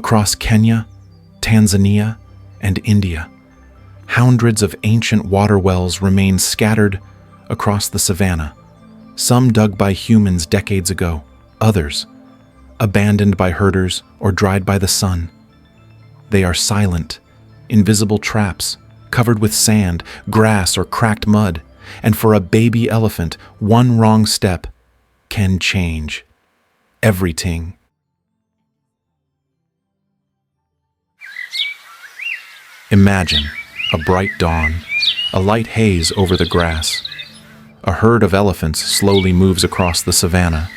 Across Kenya, Tanzania, and India, hundreds of ancient water wells remain scattered across the savanna, some dug by humans decades ago, others abandoned by herders or dried by the sun. They are silent, invisible traps, covered with sand, grass, or cracked mud, and for a baby elephant, one wrong step can change everything. Imagine a bright dawn, a light haze over the grass. A herd of elephants slowly moves across the savanna.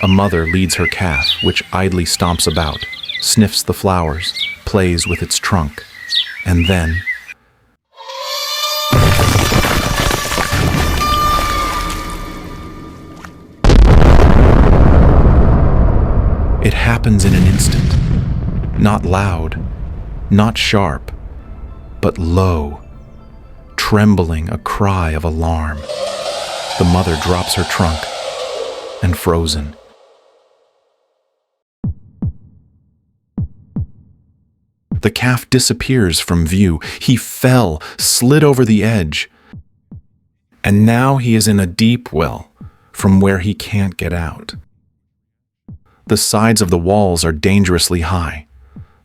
A mother leads her calf, which idly stomps about, sniffs the flowers, plays with its trunk, and then it happens in an instant. Not loud, not sharp, but low, trembling, a cry of alarm. The mother drops her trunk, and frozen. The calf disappears from view. He fell, slid over the edge, and now he is in a deep well from where he can't get out. The sides of the walls are dangerously high.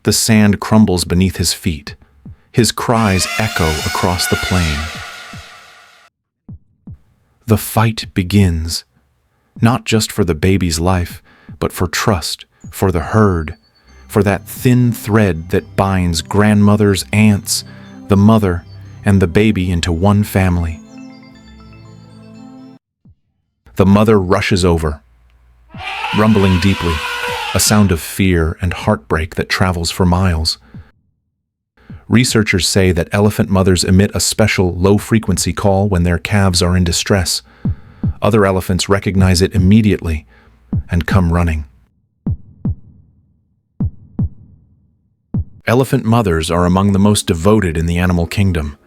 The sand crumbles beneath his feet. His cries echo across the plain. The fight begins, not just for the baby's life, but for trust, for the herd, for that thin thread that binds grandmothers, aunts, the mother, and the baby into one family. The mother rushes over, rumbling deeply, a sound of fear and heartbreak that travels for miles. Researchers say that elephant mothers emit a special low-frequency call when their calves are in distress. Other elephants recognize it immediately and come running. Elephant mothers are among the most devoted in the animal kingdom.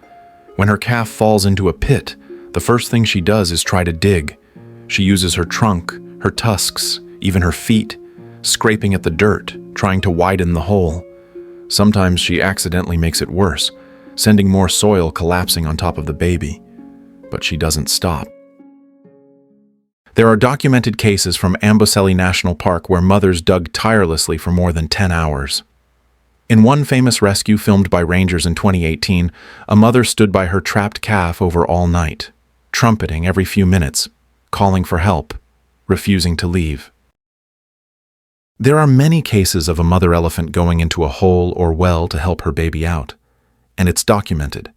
When her calf falls into a pit, the first thing she does is try to dig. She uses her trunk, her tusks, even her feet, scraping at the dirt, trying to widen the hole. Sometimes she accidentally makes it worse, sending more soil collapsing on top of the baby. But she doesn't stop. There are documented cases from Amboseli National Park where mothers dug tirelessly for more than 10 hours. In one famous rescue filmed by rangers in 2018, a mother stood by her trapped calf over all night, trumpeting every few minutes, calling for help, refusing to leave. There are many cases of a mother elephant going into a hole or well to help her baby out, and it's documented.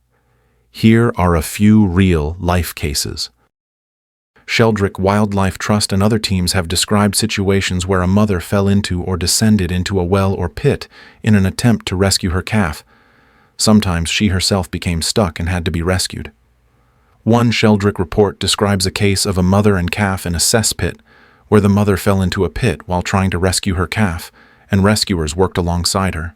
Here are a few real life cases. Sheldrick Wildlife Trust and other teams have described situations where a mother fell into or descended into a well or pit in an attempt to rescue her calf. Sometimes she herself became stuck and had to be rescued. One Sheldrick report describes a case of a mother and calf in a cesspit where the mother fell into a pit while trying to rescue her calf, and rescuers worked alongside her.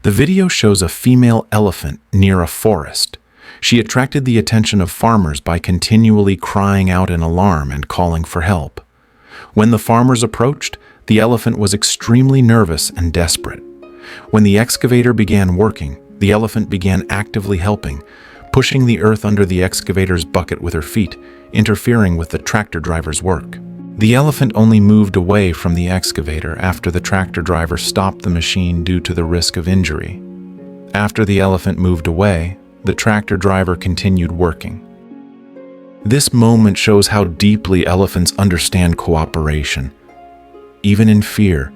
The video shows a female elephant near a forest. She attracted the attention of farmers by continually crying out in alarm and calling for help. When the farmers approached, the elephant was extremely nervous and desperate. When the excavator began working, the elephant began actively helping, pushing the earth under the excavator's bucket with her feet, interfering with the tractor driver's work. The elephant only moved away from the excavator after the tractor driver stopped the machine due to the risk of injury. After the elephant moved away, the tractor driver continued working. This moment shows how deeply elephants understand cooperation. Even in fear,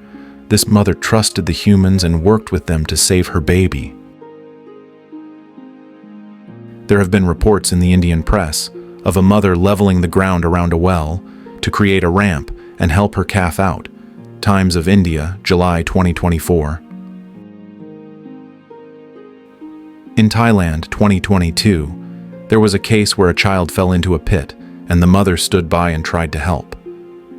this mother trusted the humans and worked with them to save her baby. There have been reports in the Indian press of a mother leveling the ground around a well to create a ramp and help her calf out. Times of India, July 2024. In Thailand, 2022, there was a case where a child fell into a pit and the mother stood by and tried to help.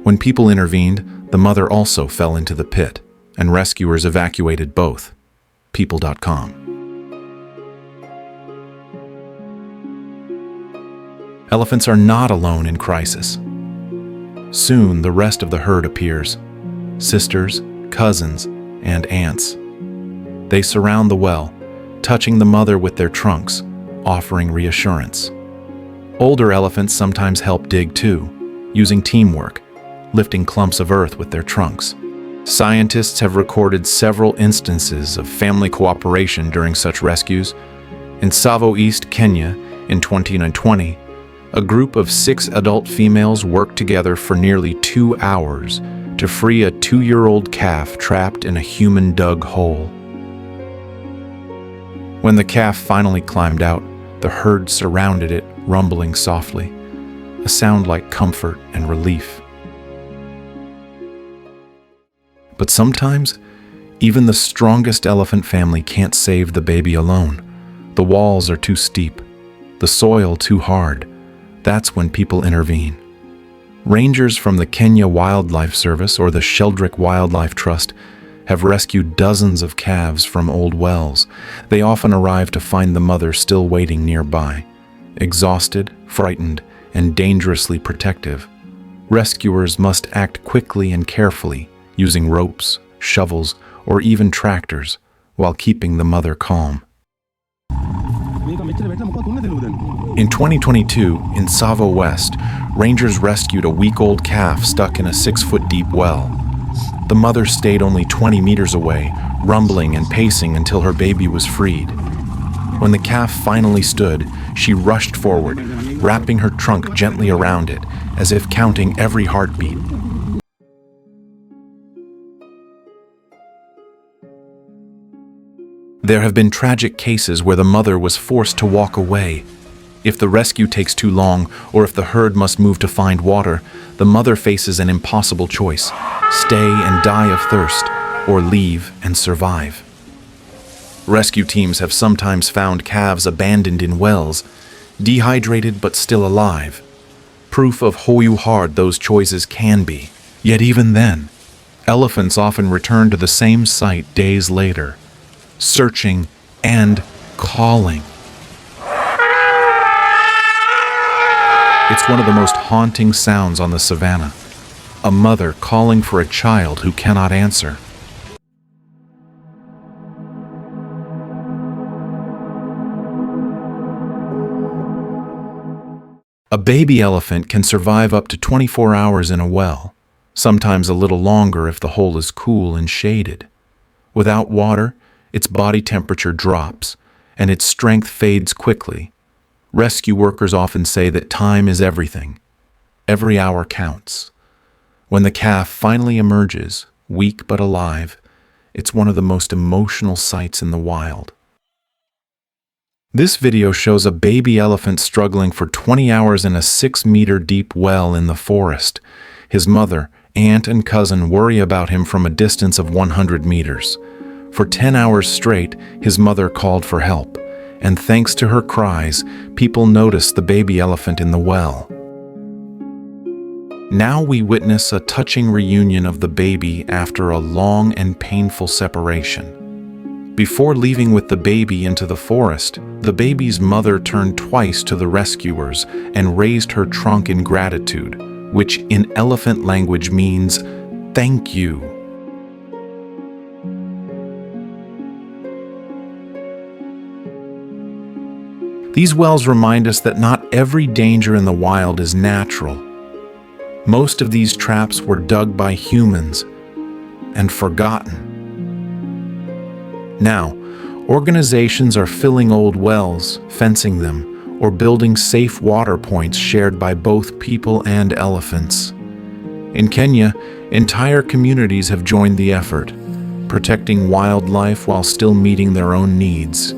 When people intervened, the mother also fell into the pit and rescuers evacuated both. People.com. Elephants are not alone in crisis. Soon, the rest of the herd appears. Sisters, cousins, and ants. They surround the well, touching the mother with their trunks, offering reassurance. Older elephants sometimes help dig too, using teamwork, lifting clumps of earth with their trunks. Scientists have recorded several instances of family cooperation during such rescues. In Tsavo East, Kenya, in 2020, a group of 6 adult females worked together for nearly 2 hours to free a 2-year-old calf trapped in a human-dug hole. When the calf finally climbed out, the herd surrounded it, rumbling softly, a sound like comfort and relief. But sometimes, even the strongest elephant family can't save the baby alone. The walls are too steep, the soil too hard. That's when people intervene. Rangers from the Kenya Wildlife Service or the Sheldrick Wildlife Trust have rescued dozens of calves from old wells. They often arrive to find the mother still waiting nearby, exhausted, frightened, and dangerously protective. Rescuers must act quickly and carefully, using ropes, shovels, or even tractors, while keeping the mother calm. In 2022, in Tsavo West, rangers rescued a week-old calf stuck in a 6-foot-deep well. The mother stayed only 20 meters away, rumbling and pacing until her baby was freed. When the calf finally stood, she rushed forward, wrapping her trunk gently around it, as if counting every heartbeat. There have been tragic cases where the mother was forced to walk away. If the rescue takes too long, or if the herd must move to find water, the mother faces an impossible choice: stay and die of thirst, or leave and survive. Rescue teams have sometimes found calves abandoned in wells, dehydrated but still alive. Proof of how hard those choices can be. Yet even then, elephants often return to the same site days later, searching and calling. It's one of the most haunting sounds on the savannah, a mother calling for a child who cannot answer. A baby elephant can survive up to 24 hours in a well, sometimes a little longer if the hole is cool and shaded. Without water, its body temperature drops, and its strength fades quickly. Rescue workers often say that time is everything. Every hour counts. When the calf finally emerges, weak but alive, it's one of the most emotional sights in the wild. This video shows a baby elephant struggling for 20 hours in a 6-meter deep well in the forest. His mother, aunt, and cousin worry about him from a distance of 100 meters. For 10 hours straight, his mother called for help, and thanks to her cries, people noticed the baby elephant in the well. Now we witness a touching reunion of the baby after a long and painful separation. Before leaving with the baby into the forest, the baby's mother turned twice to the rescuers and raised her trunk in gratitude, which in elephant language means, "Thank you." These wells remind us that not every danger in the wild is natural. Most of these traps were dug by humans and forgotten. Now, organizations are filling old wells, fencing them, or building safe water points shared by both people and elephants. In Kenya, entire communities have joined the effort, protecting wildlife while still meeting their own needs.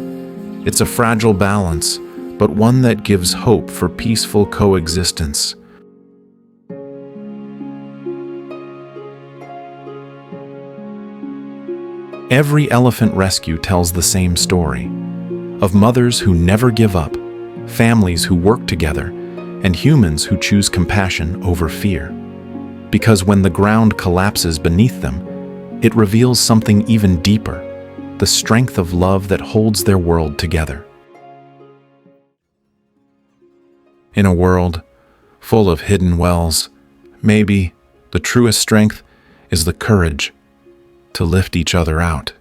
It's a fragile balance, but one that gives hope for peaceful coexistence. Every elephant rescue tells the same story, of mothers who never give up, families who work together, and humans who choose compassion over fear. Because when the ground collapses beneath them, it reveals something even deeper, the strength of love that holds their world together. In a world full of hidden wells, maybe the truest strength is the courage to lift each other out.